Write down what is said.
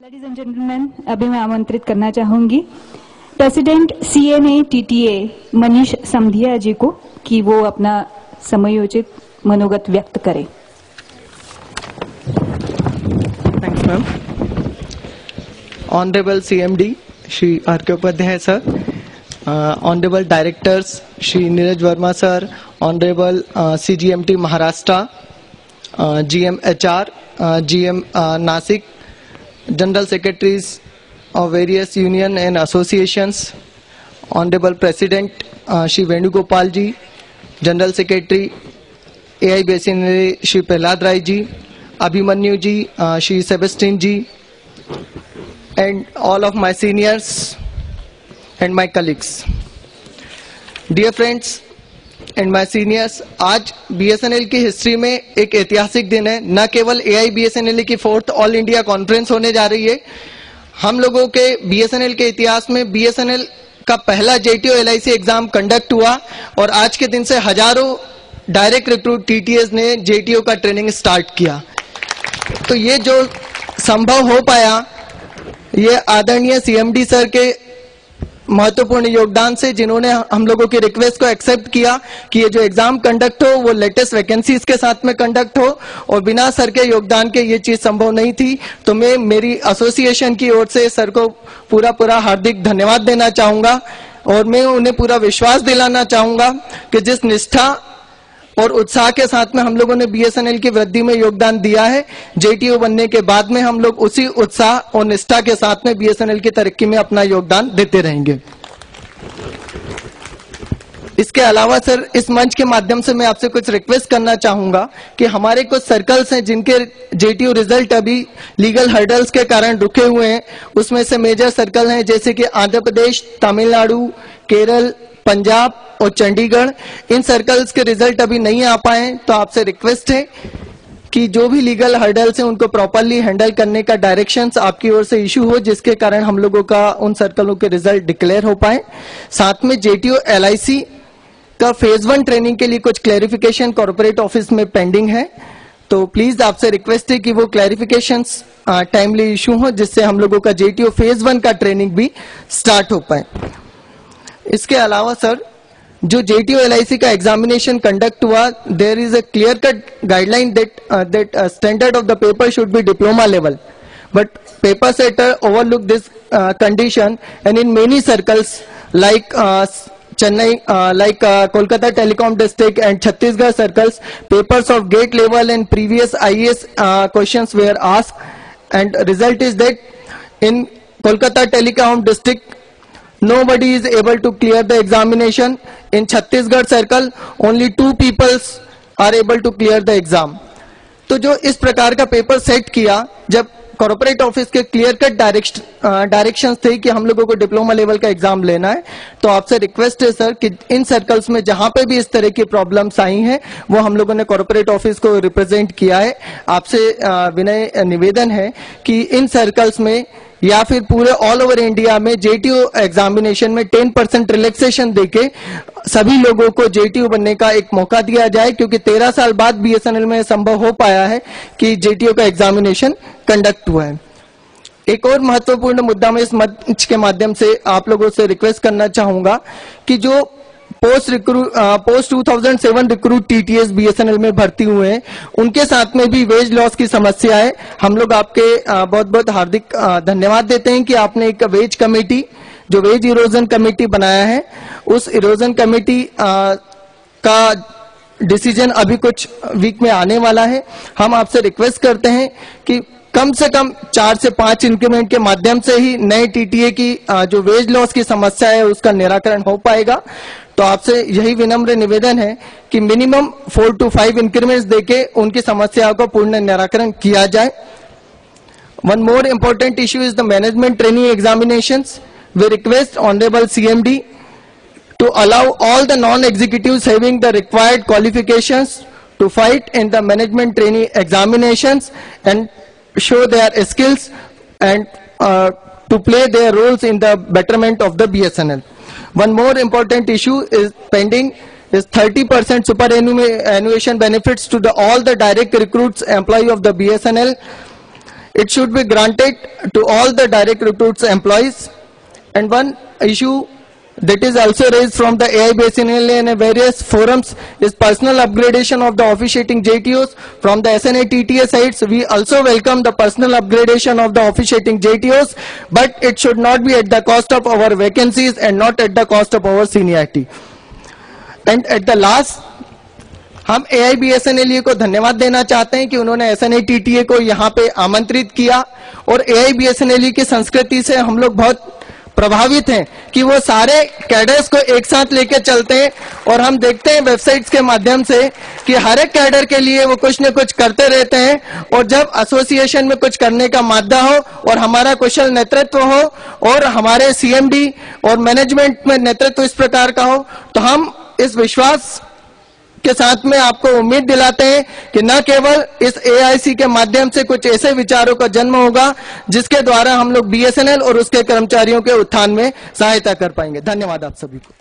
Ladies and gentleman, अभी मैं आमंत्रित करना चाहूंगी president CNA TTA Manish Samadhiya ji को कि वो अपना समयोचित मनोगत व्यक्त करें। Thanks ma'am. Honourable CMD Shri RK Upadhyay sir, honourable directors Shri Neeraj Verma sir, honourable CGMT Maharashtra, GM HR, GM Nashik, General Secretaries of various union and associations, Honorable President Shri Venugopal ji, General Secretary AI Basinary Shri Prahlad Rai ji, Abhimanyu ji, Shri Sebastian ji, and all of my seniors and my colleagues. Dear friends and my seniors, आज BSNL की history में एक ऐतिहासिक दिन है। न केवल AIBSNL की 4th ऑल इंडिया कॉन्फ्रेंस होने जा रही है, हम लोगों के BSNL के इतिहास में BSNL का पहला JTO LIC एग्जाम कंडक्ट हुआ और आज के दिन से हजारों डायरेक्ट रिक्रूट TTS ने JTO का ट्रेनिंग स्टार्ट किया। तो ये जो संभव हो पाया, ये आदरणीय CMD सर के महत्वपूर्ण योगदान से, जिन्होंने हम लोगों की रिक्वेस्ट को एक्सेप्ट किया कि ये जो एग्जाम कंडक्ट हो वो लेटेस्ट वैकेंसीज के साथ में कंडक्ट हो, और बिना सर के योगदान के ये चीज संभव नहीं थी। तो मैं मेरी एसोसिएशन की ओर से सर को पूरा हार्दिक धन्यवाद देना चाहूंगा, और मैं उन्हें पूरा विश्वास दिलाना चाहूंगा कि जिस निष्ठा और उत्साह के साथ में हम लोगों ने BSNL की वृद्धि में योगदान दिया है, JTO बनने के बाद में हम लोग उसी उत्साह और निष्ठा के साथ में BSNL की तरक्की में अपना योगदान देते रहेंगे। इसके अलावा सर, इस मंच के माध्यम से मैं आपसे कुछ रिक्वेस्ट करना चाहूंगा कि हमारे कुछ सर्कल्स हैं जिनके JTO रिजल्ट अभी लीगल हर्डल्स के कारण रुके हुए हैं। उसमें से मेजर सर्कल हैं जैसे कि आंध्र प्रदेश, तमिलनाडु, केरल, पंजाब और चंडीगढ़। इन सर्कल्स के रिजल्ट अभी नहीं आ पाए, तो आपसे रिक्वेस्ट है कि जो भी लीगल हर्डल्स हैं उनको प्रॉपरली हैंडल करने का डायरेक्शंस आपकी ओर से इशू हो, जिसके कारण हम लोगों का उन सर्कलों के रिजल्ट डिक्लेयर हो पाए। साथ में JTO LIC का फेज 1 ट्रेनिंग के लिए कुछ क्लैरिफिकेशन कॉर्पोरेट ऑफिस में पेंडिंग है, तो प्लीज आपसे रिक्वेस्ट है कि वो क्लैरिफिकेशंस टाइमली इशू हो, जिससे हम लोगों का JTO फेज 1 का ट्रेनिंग भी स्टार्ट हो पाए। इसके अलावा सर, जो JTO LIC का एग्जामिनेशन कंडक्ट हुआ, there is a clear cut guideline that standard of the paper should be diploma level, but paper setter overlook this condition, and in many circles like Chennai, Kolkata Telecom District and Chhattisgarh circles, papers of gate level and previous IAS questions were asked, and result is that in Kolkata Telecom District nobody is able to clear the examination. In Chhattisgarh circle only 2 people are able to clear the exam. तो जो इस प्रकार का paper set किया, जब corporate office के clear cut directions थे कि हम लोगों को डिप्लोमा लेवल का एग्जाम लेना है, तो आपसे रिक्वेस्ट है सर कि इन सर्कल्स में जहां पे भी इस तरह की प्रॉब्लम्स आई हैं, वो हम लोगों ने कॉर्पोरेट ऑफिस को रिप्रेजेंट किया है। आपसे विनय निवेदन है कि इन सर्कल्स में या फिर पूरे ऑल ओवर इंडिया में JTO एग्जामिनेशन में 10% रिलैक्सेशन देके सभी लोगों को JTO बनने का एक मौका दिया जाए, क्योंकि 13 साल बाद BSNL में संभव हो पाया है कि JTO का एग्जामिनेशन कंडक्ट हुआ है। एक और महत्वपूर्ण मुद्दा मैं इस मंच के माध्यम से आप लोगों से रिक्वेस्ट करना चाहूंगा कि जो पोस्ट 2007 रिक्रूट TTS BSNL में भर्ती हुए हैं, उनके साथ में भी वेज लॉस की समस्या है। हम लोग आपके बहुत हार्दिक धन्यवाद देते हैं कि आपने एक वेज कमेटी, जो वेज इरोजन कमेटी बनाया है, उस इरोजन कमेटी का डिसीजन अभी कुछ वीक में आने वाला है। हम आपसे रिक्वेस्ट करते हैं कि कम से कम 4 से 5 इंक्रीमेंट के माध्यम से ही नए TTA की जो वेज लॉस की समस्या है उसका निराकरण हो पाएगा। तो आपसे यही विनम्र निवेदन है कि मिनिमम 4 to 5 इंक्रीमेंट्स देके उनकी समस्याओं का पूर्ण निराकरण किया जाए। One more important issue is the management training examinations. We request honourable CMD to allow all the non-executives having the required qualifications to fight in the management trainee examinations and show their skills and to play their roles in the betterment of the BSNL. One more important issue is pending is 30% superannuation benefits to all the direct recruits employee of the BSNL it should be granted to all the direct recruits employees. And one issue that is also raised from the AIBSNL and various forums is personal upgradation of the officiating JTOs from the SNA TTA sides. We also welcome the personal upgradation of the officiating JTOs, but it should not be at the cost of our vacancies and not at the cost of our seniority. And at the last, हम AIBSNL को धन्यवाद देना चाहते हैं कि उन्होंने SNA TTA को यहाँ पे आमंत्रित किया, और AIBSNL की संस्कृति से हम लोग बहुत प्रभावित हैं कि वो सारे कैडर्स को एक साथ लेके चलते हैं, और हम देखते हैं वेबसाइट्स के माध्यम से कि हर एक कैडर के लिए वो कुछ न कुछ करते रहते हैं, और जब एसोसिएशन में कुछ करने का मादा हो और हमारा कुशल नेतृत्व हो और हमारे CMD और मैनेजमेंट में नेतृत्व इस प्रकार का हो, तो हम इस विश्वास के साथ में आपको उम्मीद दिलाते हैं कि न केवल इस AIC के माध्यम से कुछ ऐसे विचारों का जन्म होगा जिसके द्वारा हम लोग BSNL और उसके कर्मचारियों के उत्थान में सहायता कर पाएंगे। धन्यवाद आप सभी को।